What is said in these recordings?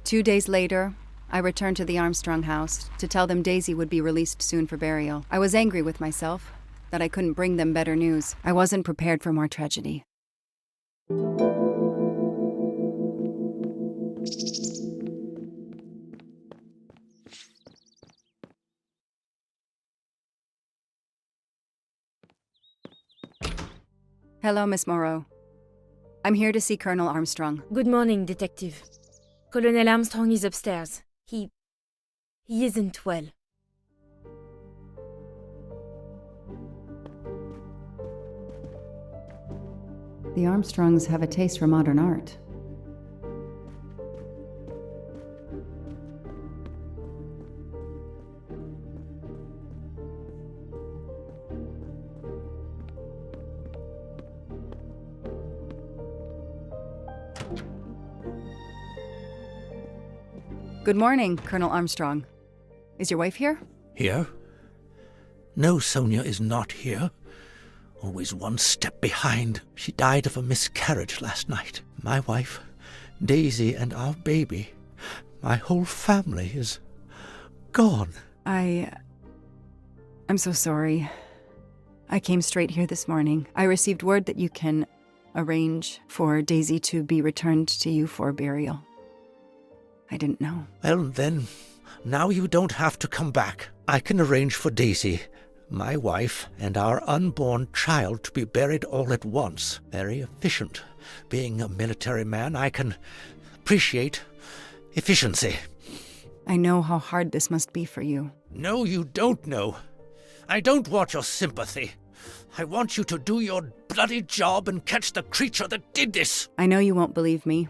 2 days later, I returned to the Armstrong house to tell them Daisy would be released soon for burial. I was angry with myself that I couldn't bring them better news. I wasn't prepared for more tragedy. Hello, Miss Moreau. I'm here to see Colonel Armstrong. Good morning, Detective. Colonel Armstrong is upstairs. He isn't well. The Armstrongs have a taste for modern art. Good morning, Colonel Armstrong. Is your wife here? Here? No, Sonia is not here. Always one step behind. She died of a miscarriage last night. My wife, Daisy, and our baby. My whole family is gone. I'm so sorry. I came straight here this morning. I received word that you can arrange for Daisy to be returned to you for burial. I didn't know. Well, then, now you don't have to come back. I can arrange for Daisy, my wife, and our unborn child to be buried all at once. Very efficient. Being a military man, I can appreciate efficiency. I know how hard this must be for you. No, you don't know. I don't want your sympathy. I want you to do your bloody job and catch the creature that did this. I know you won't believe me,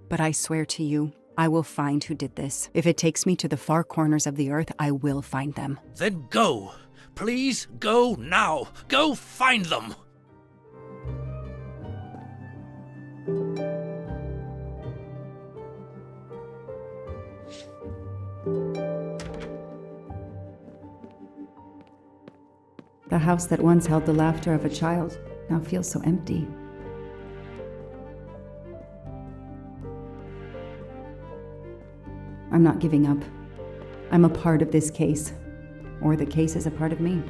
but I swear to you, I will find who did this. If it takes me to the far corners of the earth, I will find them. Then go. Please go now. Go find them. The house that once held the laughter of a child now feels so empty. I'm not giving up. I'm a part of this case, or the case is a part of me.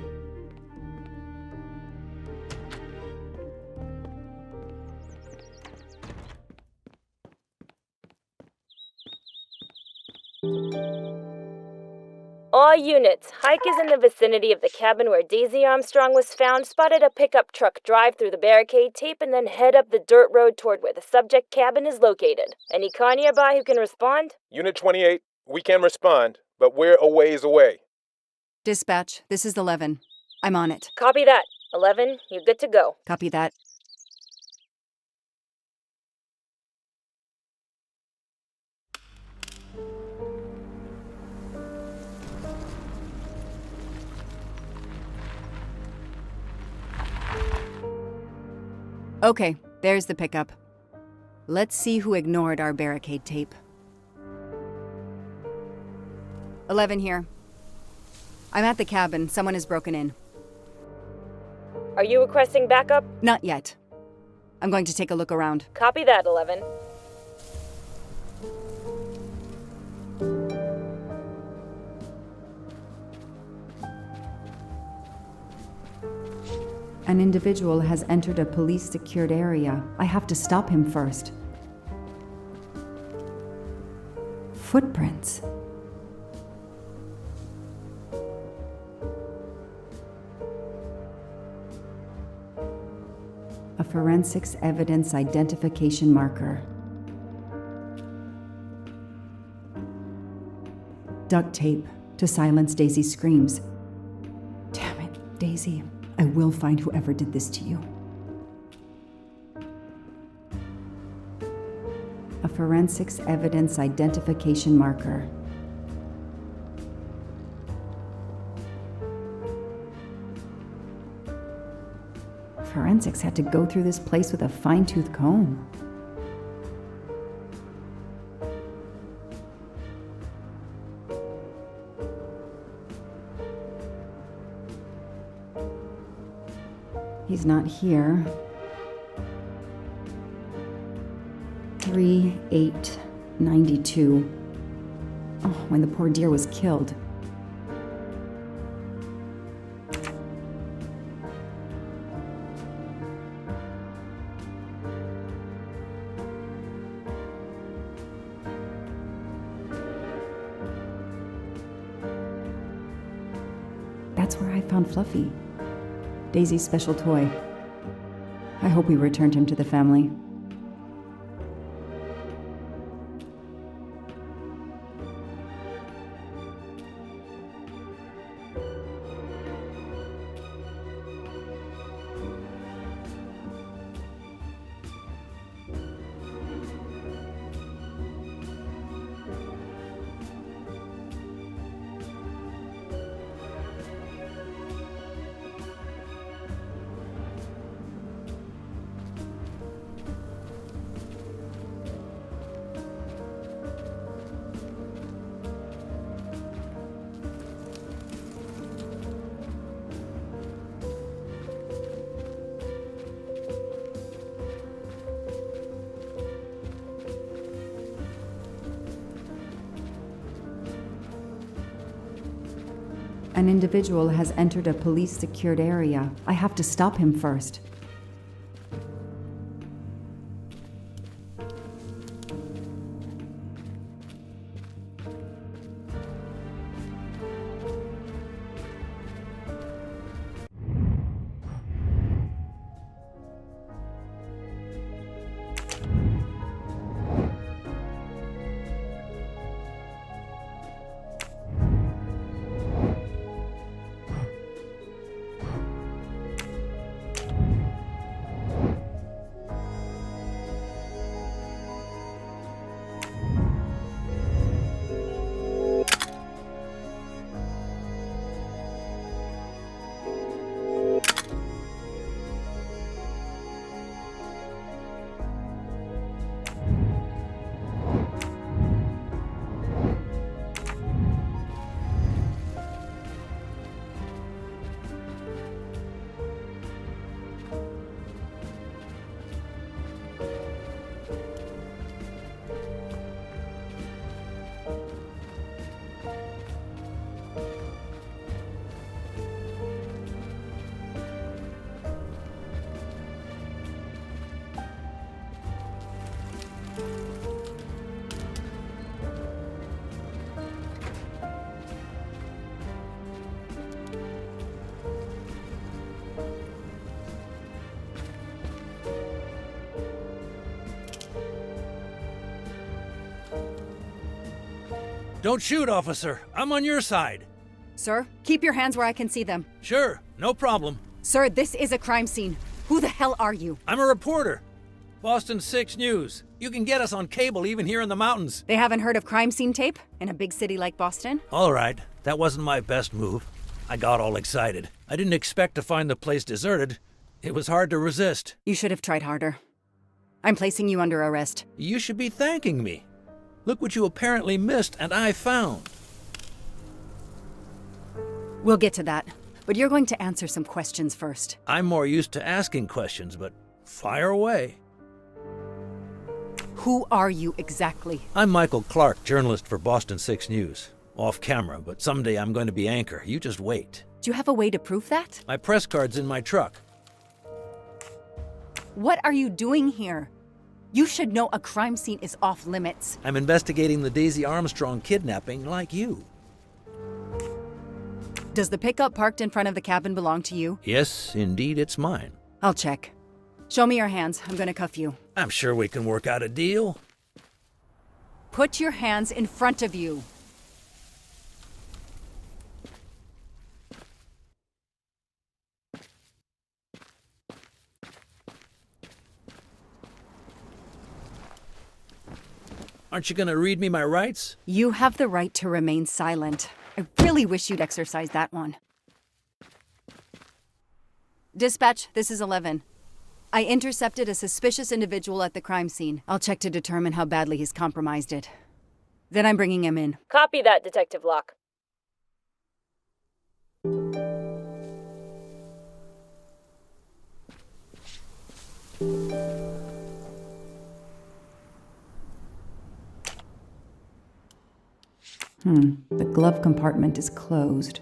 All units, Hike is in the vicinity of the cabin where Daisy Armstrong was found, spotted a pickup truck drive through the barricade tape, and then head up the dirt road toward where the subject cabin is located. Any car nearby who can respond? Unit 28, we can respond, but we're a ways away. Dispatch, this is 11. I'm on it. Copy that. 11, you're good to go. Copy that. Okay, there's the pickup. Let's see who ignored our barricade tape. 11 here. I'm at the cabin. Someone has broken in. Are you requesting backup? Not yet. I'm going to take a look around. Copy that, 11. An individual has entered a police-secured area. I have to stop him first. Footprints. A forensics evidence identification marker. Duct tape to silence Daisy's screams. Damn it, Daisy. I will find whoever did this to you. A forensics evidence identification marker. Forensics had to go through this place with a fine-tooth comb. He's not here. 3-8 92. Oh, when the poor deer was killed. That's where I found Fluffy. Daisy's special toy. I hope we returned him to the family. An individual has entered a police-secured area. I have to stop him first. Don't shoot, officer. I'm on your side. Sir, keep your hands where I can see them. Sure, no problem. Sir, this is a crime scene. Who the hell are you? I'm a reporter. Boston 6 News. You can get us on cable even here in the mountains. They haven't heard of crime scene tape in a big city like Boston? All right, that wasn't my best move. I got all excited. I didn't expect to find the place deserted. It was hard to resist. You should have tried harder. I'm placing you under arrest. You should be thanking me. Look what you apparently missed and I found. We'll get to that, but you're going to answer some questions first. I'm more used to asking questions, but fire away. Who are you exactly? I'm Michael Clark, journalist for Boston 6 News. Off camera, but someday I'm going to be anchor. You just wait. Do you have a way to prove that? My press card's in my truck. What are you doing here? You should know a crime scene is off limits. I'm investigating the Daisy Armstrong kidnapping like you. Does the pickup parked in front of the cabin belong to you? Yes, indeed, it's mine. I'll check. Show me your hands. I'm gonna cuff you. I'm sure we can work out a deal. Put your hands in front of you. Aren't you gonna read me my rights? You have the right to remain silent. I really wish you'd exercise that one. Dispatch, this is 11. I intercepted a suspicious individual at the crime scene. I'll check to determine how badly he's compromised it. Then I'm bringing him in. Copy that, Detective Locke. The glove compartment is closed.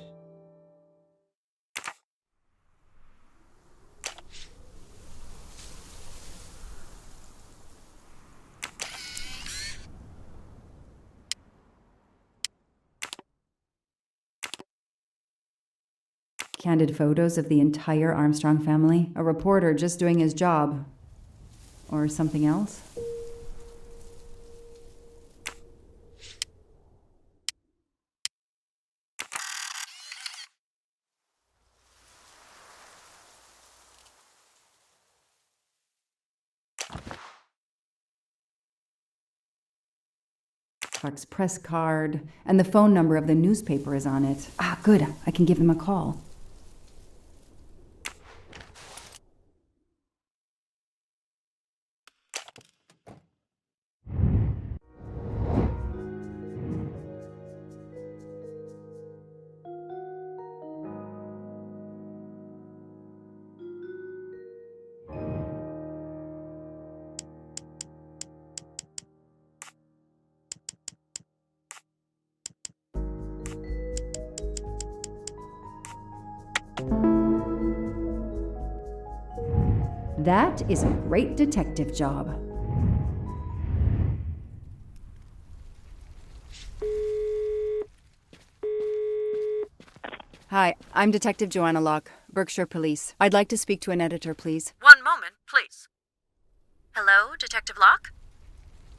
Candid photos of the entire Armstrong family. A reporter just doing his job. Or something else? Clark's press card, and the phone number of the newspaper is on it. Ah, good. I can give him a call. That is a great detective job. Hi, I'm Detective Joanna Locke, Berkshire Police. I'd like to speak to an editor, please. One moment, please. Hello, Detective Locke?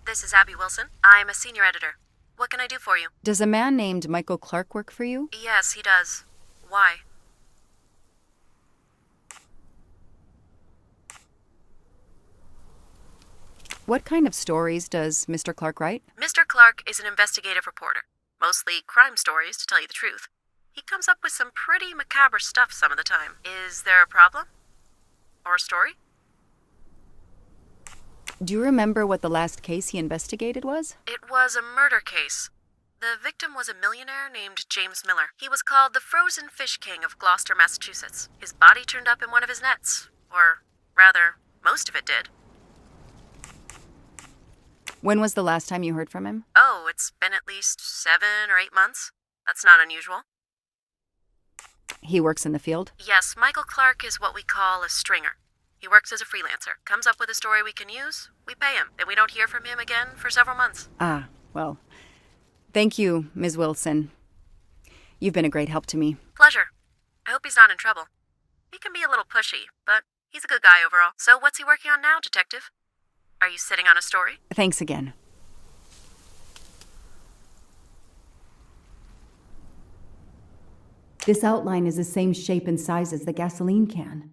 This is Abby Wilson. I'm a senior editor. What can I do for you? Does a man named Michael Clark work for you? Yes, he does. Why? What kind of stories does Mr. Clark write? Mr. Clark is an investigative reporter. Mostly crime stories, to tell you the truth. He comes up with some pretty macabre stuff some of the time. Is there a problem? Or a story? Do you remember what the last case he investigated was? It was a murder case. The victim was a millionaire named James Miller. He was called the Frozen Fish King of Gloucester, Massachusetts. His body turned up in one of his nets. Or, rather, most of it did. When was the last time you heard from him? Oh, it's been at least 7 or 8 months. That's not unusual. He works in the field? Yes, Michael Clark is what we call a stringer. He works as a freelancer, comes up with a story we can use, we pay him, then we don't hear from him again for several months. Ah, well, thank you, Ms. Wilson. You've been a great help to me. Pleasure. I hope he's not in trouble. He can be a little pushy, but he's a good guy overall. So what's he working on now, Detective? Are you sitting on a story? Thanks again. This outline is the same shape and size as the gasoline can.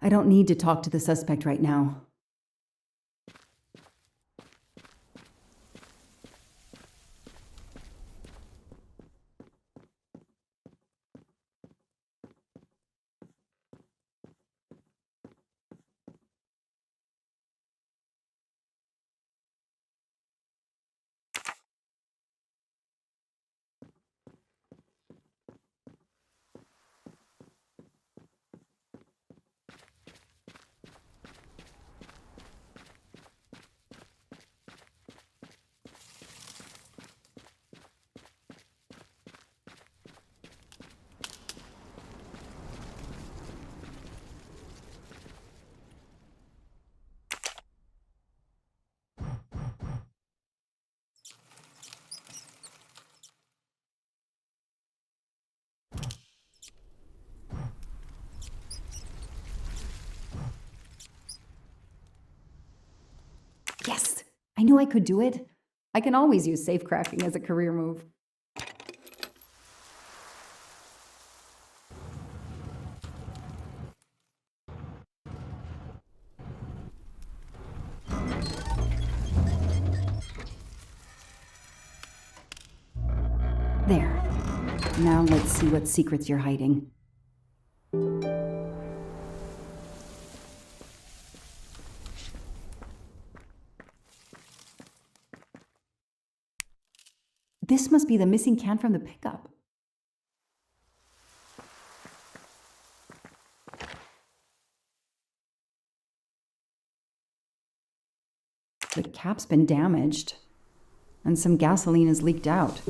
I don't need to talk to the suspect right now. Yes! I knew I could do it. I can always use safecracking as a career move. There. Now let's see what secrets you're hiding. This must be the missing can from the pickup. The cap's been damaged, and some gasoline has leaked out.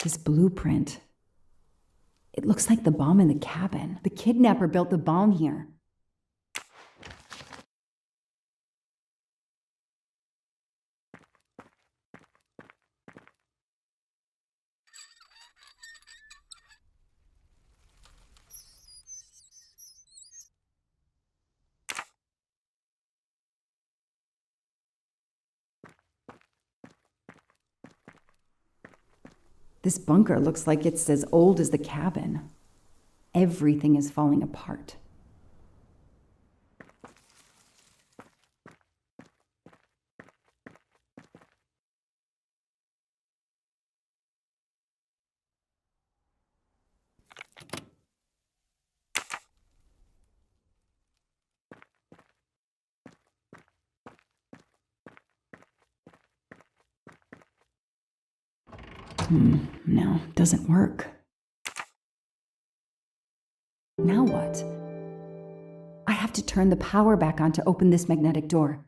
This blueprint. It looks like the bomb in the cabin. The kidnapper built the bomb here. This bunker looks like it's as old as the cabin. Everything is falling apart. No, doesn't work. Now what? I have to turn the power back on to open this magnetic door.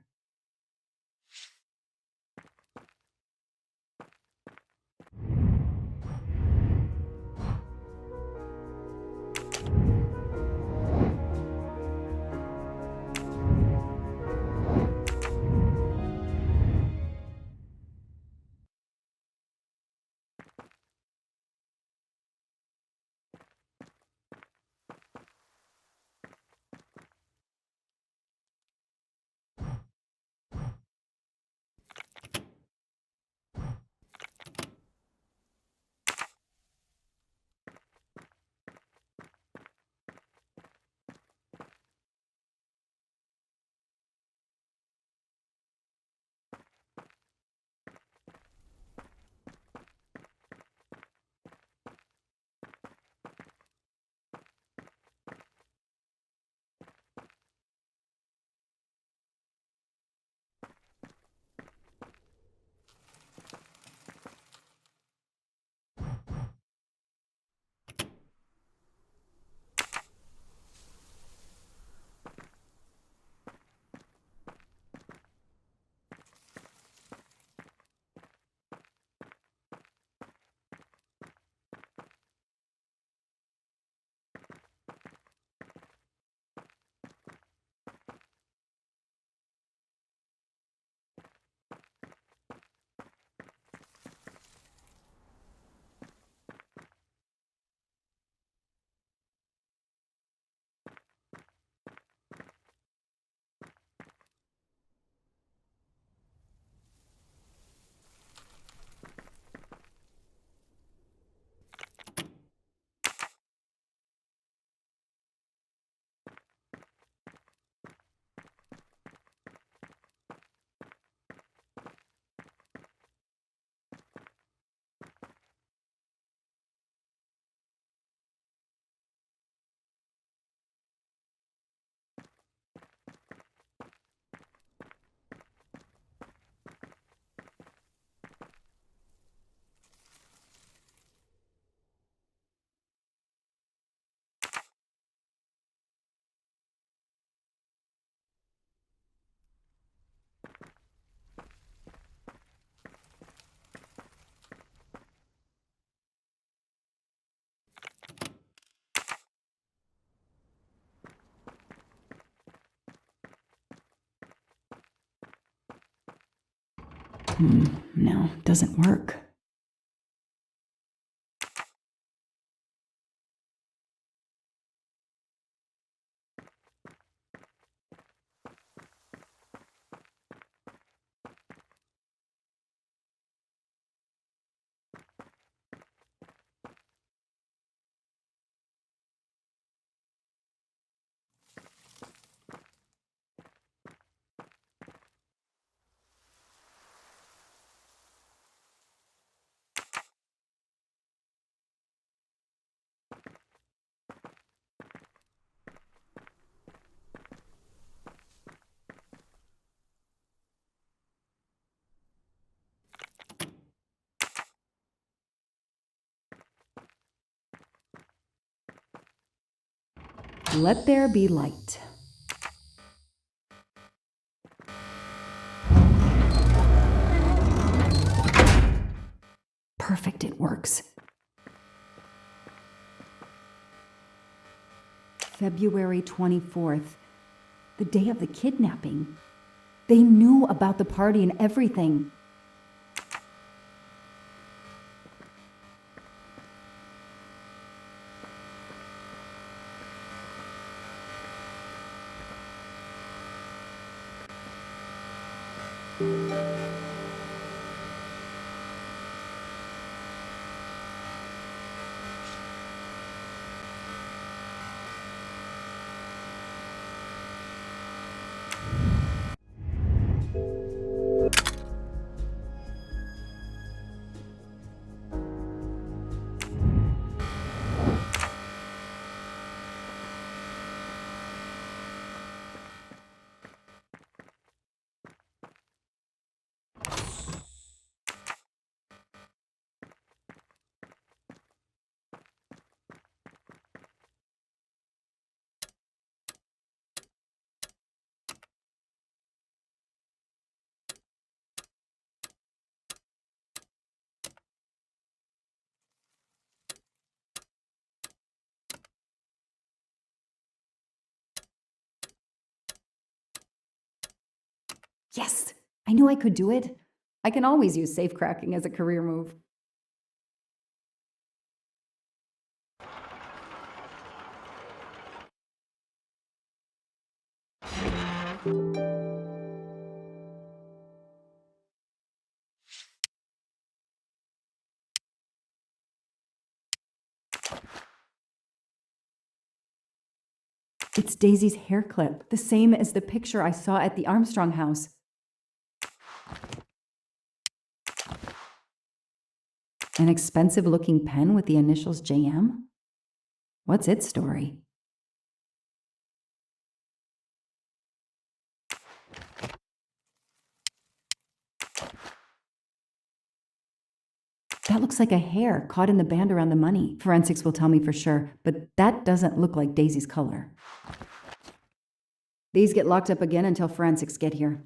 No, doesn't work. Let there be light. Perfect, it works. February 24th, the day of the kidnapping. They knew about the party and everything. Yes, I knew I could do it. I can always use safecracking as a career move. It's Daisy's hair clip, the same as the picture I saw at the Armstrong house. An expensive-looking pen with the initials JM? What's its story? That looks like a hair caught in the band around the money. Forensics will tell me for sure, but that doesn't look like Daisy's color. These get locked up again until forensics get here.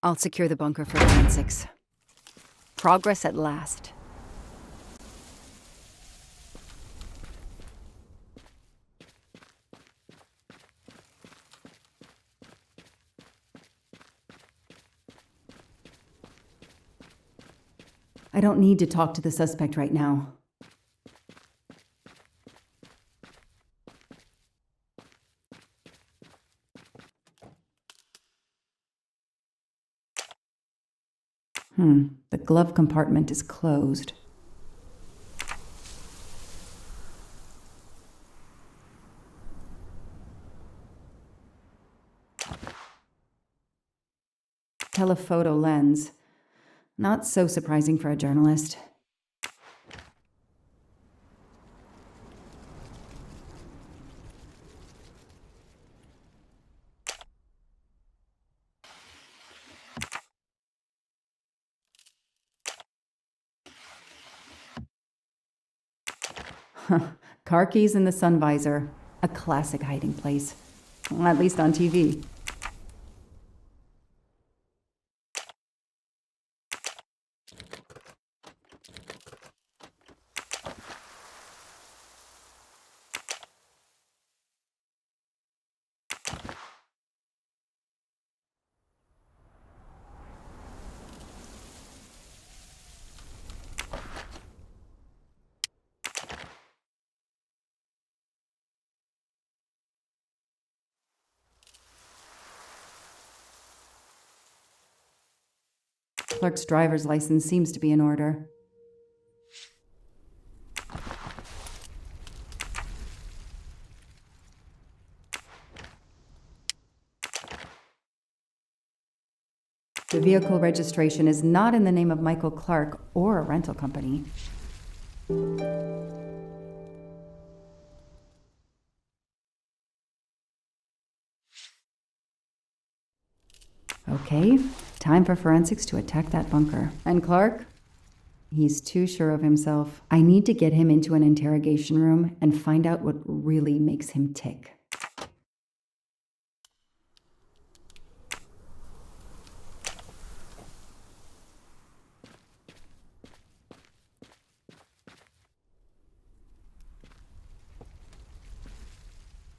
I'll secure the bunker for forensics. Progress at last. I don't need to talk to the suspect right now. The glove compartment is closed. Telephoto lens. Not so surprising for a journalist. Car keys in the sun visor. A classic hiding place. Well, at least on TV. Clark's driver's license seems to be in order. The vehicle registration is not in the name of Michael Clark or a rental company. Okay, time for forensics to attack that bunker. And Clark? He's too sure of himself. I need to get him into an interrogation room and find out what really makes him tick.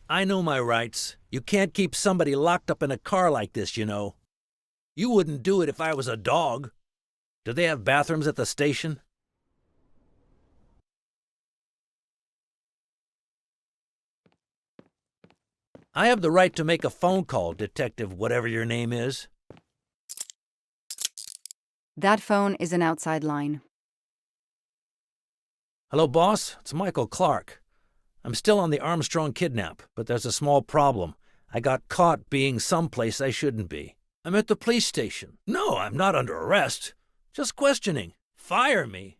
I know my rights. You can't keep somebody locked up in a car like this, you know. You wouldn't do it if I was a dog. Do they have bathrooms at the station? I have the right to make a phone call, Detective whatever your name is. That phone is an outside line. Hello, boss. It's Michael Clark. I'm still on the Armstrong kidnap, but there's a small problem. I got caught being someplace I shouldn't be. I'm at the police station. No, I'm not under arrest. Just questioning. Fire me.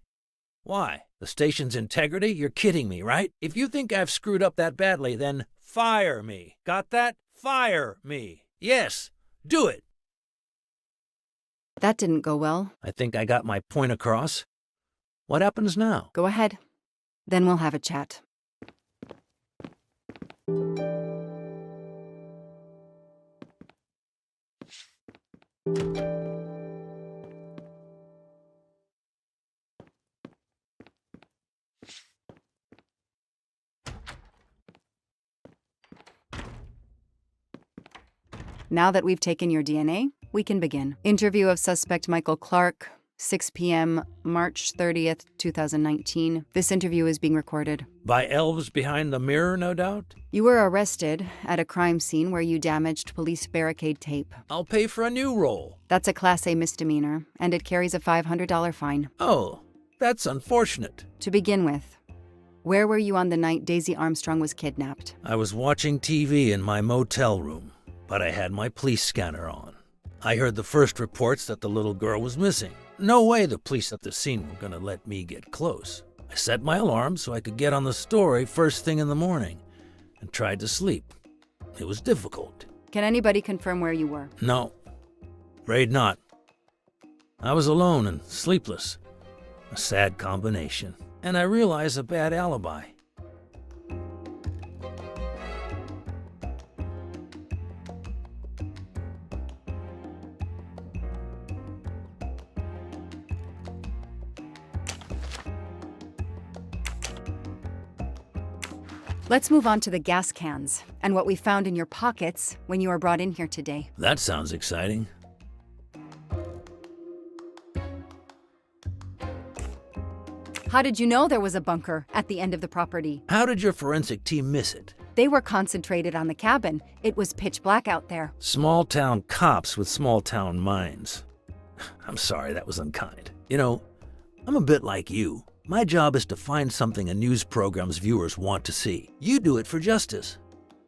Why? The station's integrity? You're kidding me, right? If you think I've screwed up that badly, then fire me. Got that? Fire me. Yes, do it. That didn't go well. I think I got my point across. What happens now? Go ahead. Then we'll have a chat. Now that we've taken your DNA, we can begin. Interview of suspect Michael Clark, 6 p.m., March 30th, 2019. This interview is being recorded. By elves behind the mirror, no doubt? You were arrested at a crime scene where you damaged police barricade tape. I'll pay for a new role. That's a Class A misdemeanor, and it carries a $500 fine. Oh, that's unfortunate. To begin with, where were you on the night Daisy Armstrong was kidnapped? I was watching TV in my motel room, but I had my police scanner on. I heard the first reports that the little girl was missing. No way the police at the scene were gonna let me get close. I set my alarm so I could get on the story first thing in the morning and tried to sleep. It was difficult. Can anybody confirm where you were? No, afraid not. I was alone and sleepless. A sad combination. And I realized a bad alibi. Let's move on to the gas cans and what we found in your pockets when you were brought in here today. That sounds exciting. How did you know there was a bunker at the end of the property? How did your forensic team miss it? They were concentrated on the cabin. It was pitch black out there. Small-town cops with small-town minds. I'm sorry, that was unkind. You know, I'm a bit like you. My job is to find something a news program's viewers want to see. You do it for justice.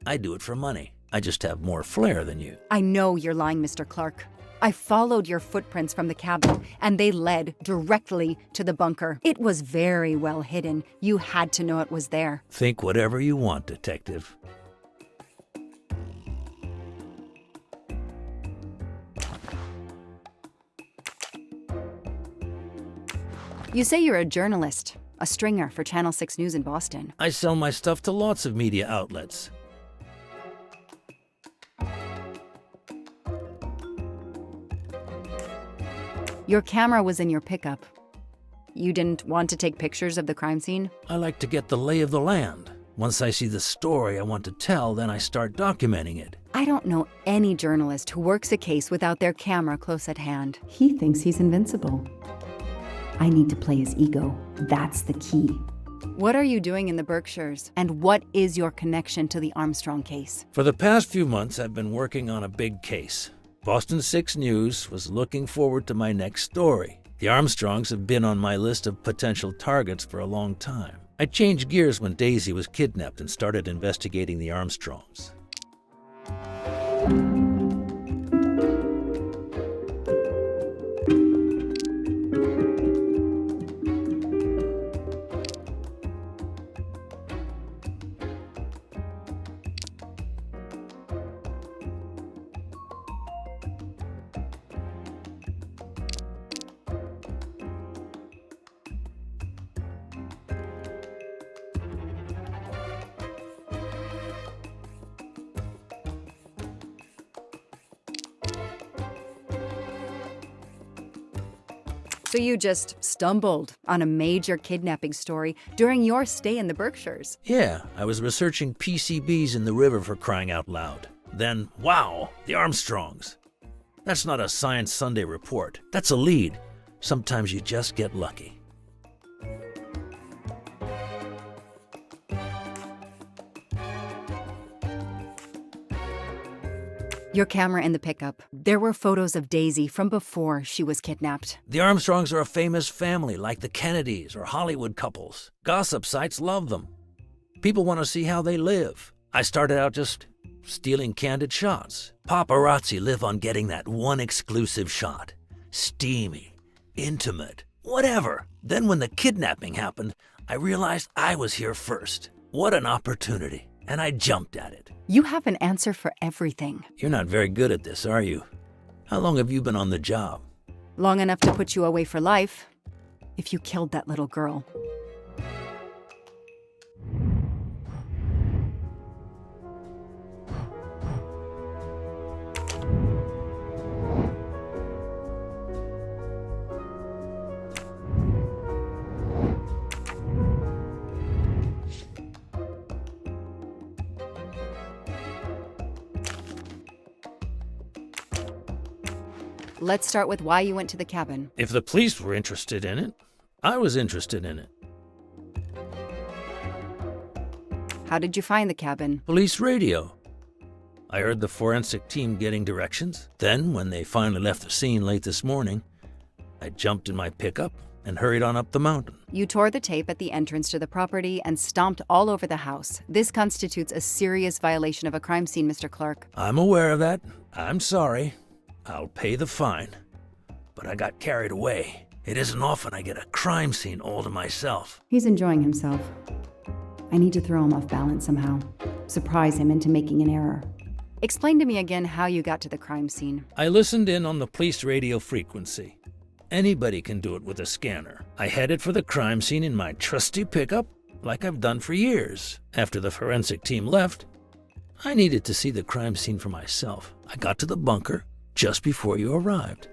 I do it for money. I just have more flair than you. I know you're lying, Mr. Clark. I followed your footprints from the cabin, and they led directly to the bunker. It was very well hidden. You had to know it was there. Think whatever you want, Detective. You say you're a journalist, a stringer for Channel 6 News in Boston. I sell my stuff to lots of media outlets. Your camera was in your pickup. You didn't want to take pictures of the crime scene? I like to get the lay of the land. Once I see the story I want to tell, then I start documenting it. I don't know any journalist who works a case without their camera close at hand. He thinks he's invincible. I need to play his ego. That's the key. What are you doing in the Berkshires? And what is your connection to the Armstrong case? For the past few months, I've been working on a big case. Boston 6 News was looking forward to my next story. The Armstrongs have been on my list of potential targets for a long time. I changed gears when Daisy was kidnapped and started investigating the Armstrongs. So you just stumbled on a major kidnapping story during your stay in the Berkshires? Yeah, I was researching PCBs in the river for crying out loud. Then, wow, the Armstrongs. That's not a Science Sunday report. That's a lead. Sometimes you just get lucky. Your camera in the pickup. There were photos of Daisy from before she was kidnapped. The Armstrongs are a famous family, like the Kennedys or Hollywood couples. Gossip sites love them. People want to see how they live. I started out just stealing candid shots. Paparazzi live on getting that one exclusive shot. Steamy, intimate, whatever. Then when the kidnapping happened, I realized I was here first. What an opportunity. And I jumped at it. You have an answer for everything. You're not very good at this, are you? How long have you been on the job? Long enough to put you away for life, if you killed that little girl. Let's start with why you went to the cabin. If the police were interested in it, I was interested in it. How did you find the cabin? Police radio. I heard the forensic team getting directions. Then, when they finally left the scene late this morning, I jumped in my pickup and hurried on up the mountain. You tore the tape at the entrance to the property and stomped all over the house. This constitutes a serious violation of a crime scene, Mr. Clark. I'm aware of that. I'm sorry. I'll pay the fine. But I got carried away. It isn't often I get a crime scene all to myself. He's enjoying himself. I need to throw him off balance somehow. Surprise him into making an error. Explain to me again how you got to the crime scene. I listened in on the police radio frequency. Anybody can do it with a scanner. I headed for the crime scene in my trusty pickup, like I've done for years. After the forensic team left, I needed to see the crime scene for myself. I got to the bunker just before you arrived.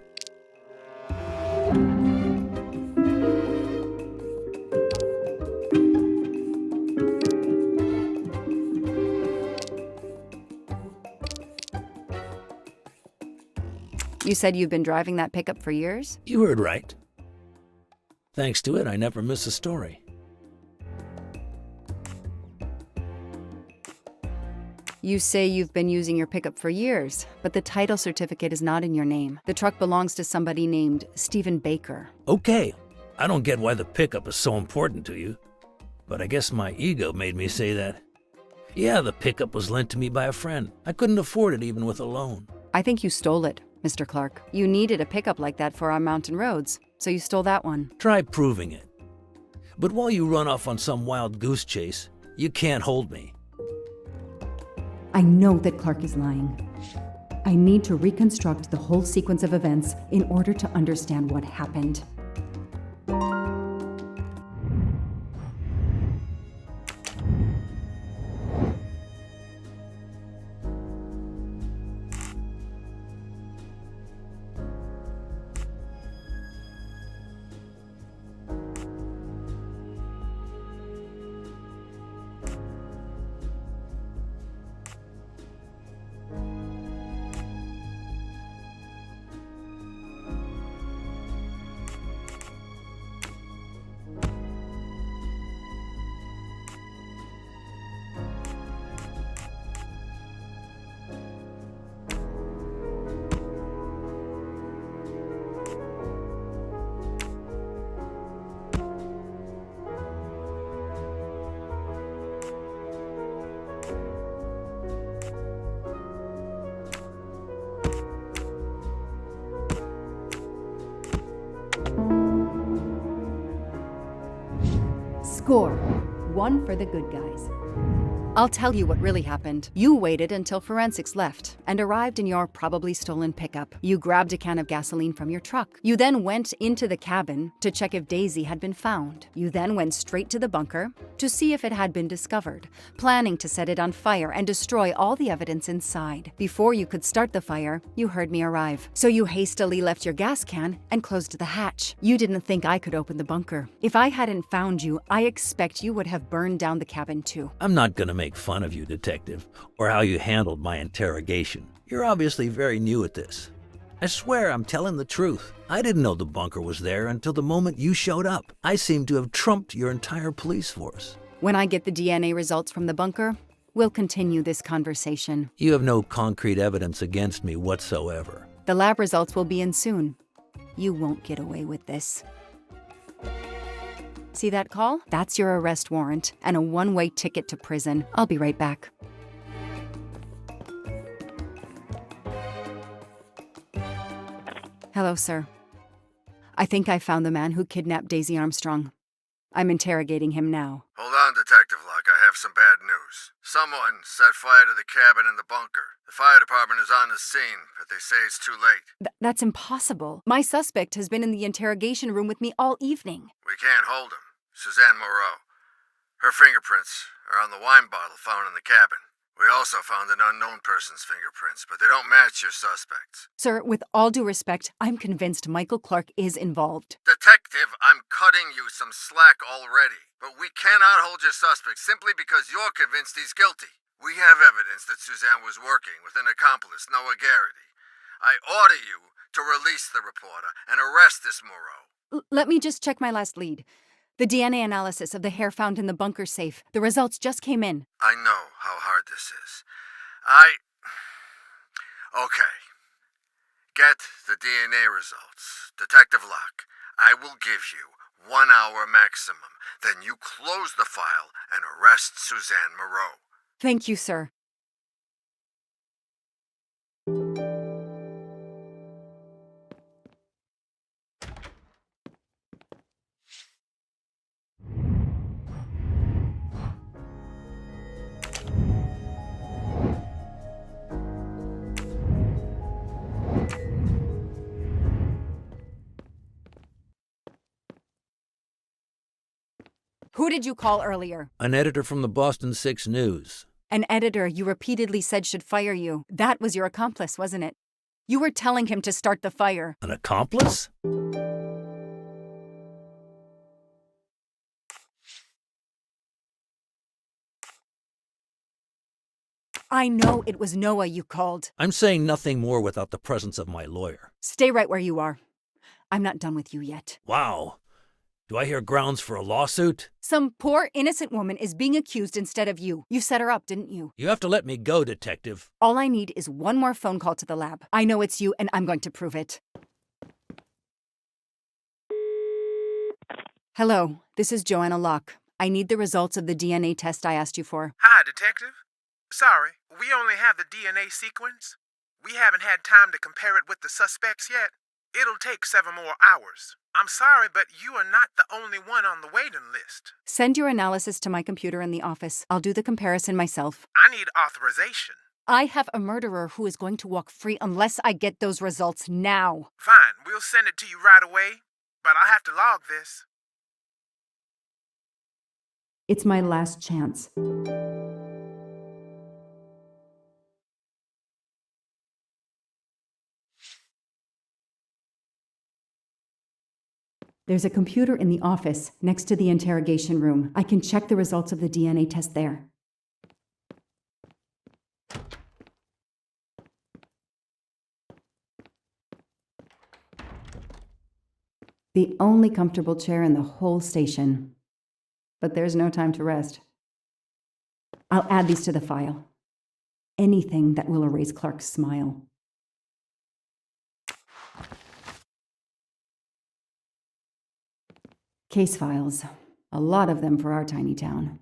You said you've been driving that pickup for years? You heard right. Thanks to it, I never miss a story. You say you've been using your pickup for years, but the title certificate is not in your name. The truck belongs to somebody named Stephen Baker. Okay, I don't get why the pickup is so important to you, but I guess my ego made me say that. Yeah, the pickup was lent to me by a friend. I couldn't afford it even with a loan. I think you stole it, Mr. Clark. You needed a pickup like that for our mountain roads, so you stole that one. Try proving it. But while you run off on some wild goose chase, you can't hold me. I know that Clark is lying. I need to reconstruct the whole sequence of events in order to understand what happened. Score. 1 for the good guys. I'll tell you what really happened. You waited until forensics left and arrived in your probably stolen pickup. You grabbed a can of gasoline from your truck. You then went into the cabin to check if Daisy had been found. You then went straight to the bunker to see if it had been discovered, planning to set it on fire and destroy all the evidence inside. Before you could start the fire, you heard me arrive. So you hastily left your gas can and closed the hatch. You didn't think I could open the bunker. If I hadn't found you, I expect you would have burned down the cabin too. I'm not gonna make fun of you, Detective, or how you handled my interrogation. You're obviously very new at this. I swear I'm telling the truth. I didn't know the bunker was there until the moment you showed up. I seem to have trumped your entire police force. When I get the DNA results from the bunker, we'll continue this conversation. You have no concrete evidence against me whatsoever. The lab results will be in soon. You won't get away with this. See that call? That's your arrest warrant and a one-way ticket to prison. I'll be right back. Hello, sir. I think I found the man who kidnapped Daisy Armstrong. I'm interrogating him now. Hold on, Detective Locke. I have some bad news. Someone set fire to the cabin in the bunker. The fire department is on the scene, but they say it's too late. That's impossible. My suspect has been in the interrogation room with me all evening. We can't hold him. Suzanne Moreau. Her fingerprints are on the wine bottle found in the cabin. We also found an unknown person's fingerprints, but they don't match your suspects. Sir, with all due respect, I'm convinced Michael Clark is involved. Detective, I'm cutting you some slack already. But we cannot hold your suspect simply because you're convinced he's guilty. We have evidence that Suzanne was working with an accomplice, Noah Garrity. I order you to release the reporter and arrest this Moreau. Let me just check my last lead. The DNA analysis of the hair found in the bunker safe. The results just came in. I know how hard this is. Okay. Get the DNA results. Detective Locke, I will give you 1 hour maximum. Then you close the file and arrest Suzanne Moreau. Thank you, sir. Who did you call earlier? An editor from the Boston 6 News. An editor you repeatedly said should fire you. That was your accomplice, wasn't it? You were telling him to start the fire. An accomplice? I know it was Noah you called. I'm saying nothing more without the presence of my lawyer. Stay right where you are. I'm not done with you yet. Wow. Do I hear grounds for a lawsuit? Some poor, innocent woman is being accused instead of you. You set her up, didn't you? You have to let me go, Detective. All I need is one more phone call to the lab. I know it's you, and I'm going to prove it. Hello, this is Joanna Locke. I need the results of the DNA test I asked you for. Hi, Detective. Sorry, we only have the DNA sequence. We haven't had time to compare it with the suspects yet. It'll take 7 more hours. I'm sorry, but you are not the only one on the waiting list. Send your analysis to my computer in the office. I'll do the comparison myself. I need authorization. I have a murderer who is going to walk free unless I get those results now. Fine, we'll send it to you right away, but I'll have to log this. It's my last chance. There's a computer in the office next to the interrogation room. I can check the results of the DNA test there. The only comfortable chair in the whole station. But there's no time to rest. I'll add these to the file. Anything that will erase Clark's smile. Case files. A lot of them for our tiny town.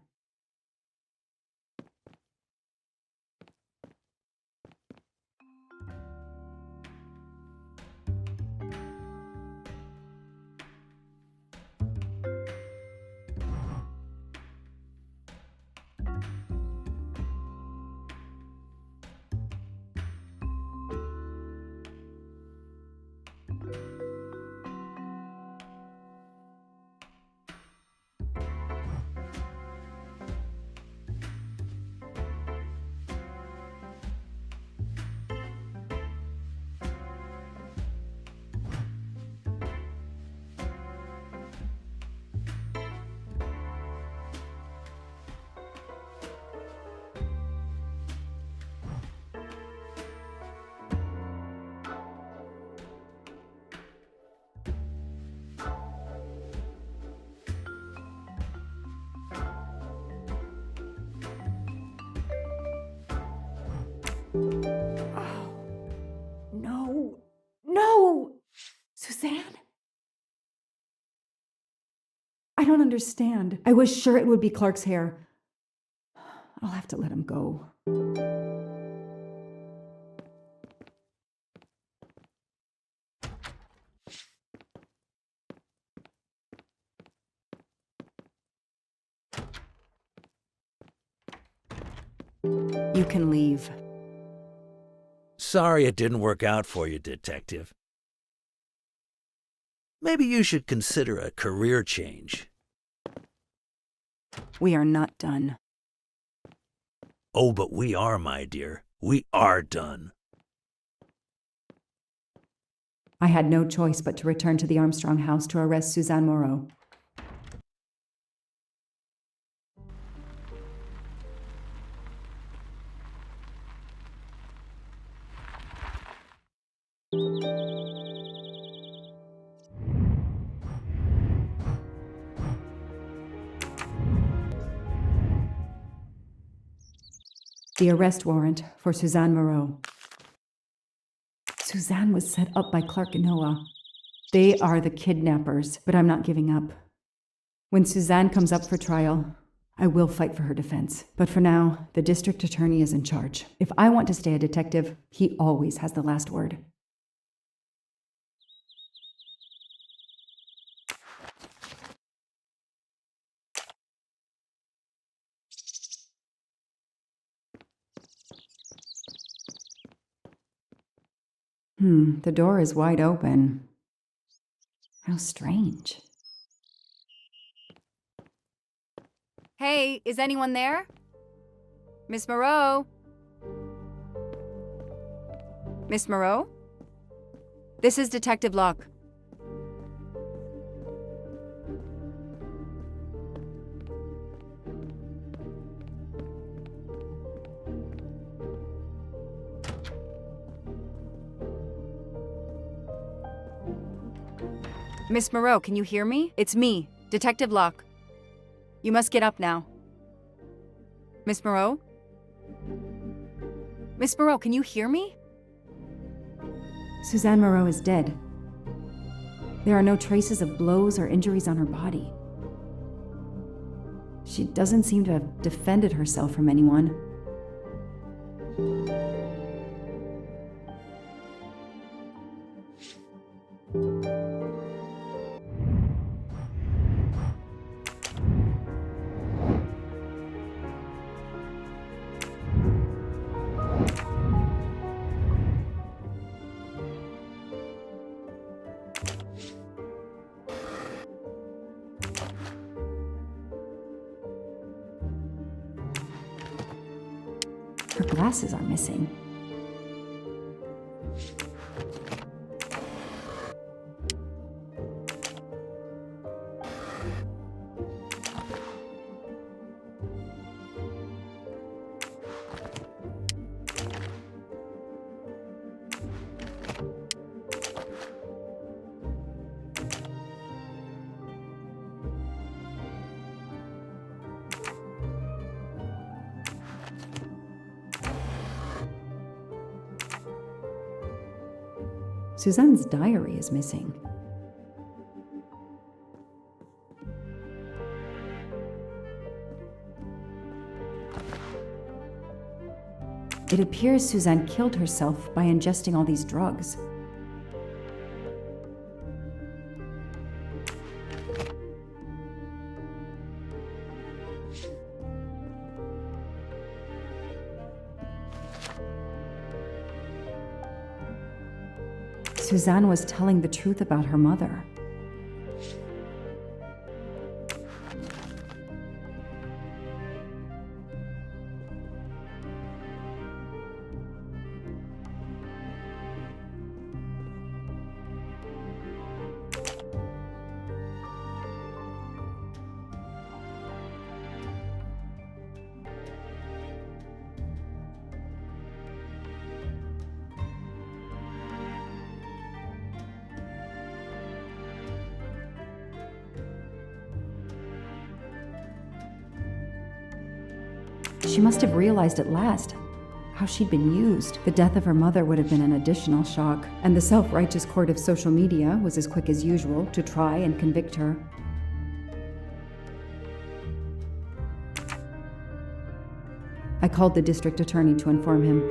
Oh, no. No! Suzanne? I don't understand. I was sure it would be Clark's hair. I'll have to let him go. You can leave. Sorry it didn't work out for you, Detective. Maybe you should consider a career change. We are not done. Oh, but we are, my dear. We are done. I had no choice but to return to the Armstrong house to arrest Suzanne Moreau. The arrest warrant for Suzanne Moreau. Suzanne was set up by Clark and Noah. They are the kidnappers, but I'm not giving up. When Suzanne comes up for trial, I will fight for her defense. But for now, the district attorney is in charge. If I want to stay a detective, he always has the last word. The door is wide open. How strange. Hey, is anyone there? Miss Moreau? Miss Moreau? This is Detective Locke. Miss Moreau, can you hear me? It's me, Detective Locke. You must get up now. Miss Moreau? Miss Moreau, can you hear me? Suzanne Moreau is dead. There are no traces of blows or injuries on her body. She doesn't seem to have defended herself from anyone. Her glasses are missing. Suzanne's diary is missing. It appears Suzanne killed herself by ingesting all these drugs. Suzanne was telling the truth about her mother. She must have realized at last how she'd been used. The death of her mother would have been an additional shock, and the self-righteous court of social media was as quick as usual to try and convict her. I called the district attorney to inform him.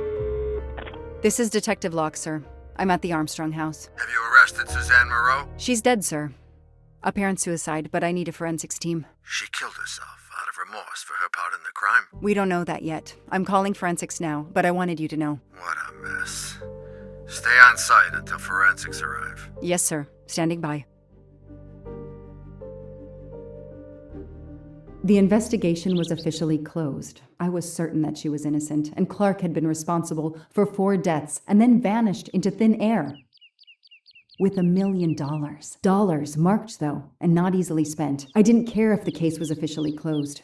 This is Detective Locke, sir. I'm at the Armstrong house. Have you arrested Suzanne Moreau? She's dead, sir. Apparent suicide, but I need a forensics team. She killed herself out of remorse for her part in the crime. We don't know that yet. I'm calling forensics now, but I wanted you to know. What a mess. Stay on site until forensics arrive. Yes, sir. Standing by. The investigation was officially closed. I was certain that she was innocent, and Clark had been responsible for 4 deaths and then vanished into thin air. With $1 million. Dollars marked, though, and not easily spent. I didn't care if the case was officially closed.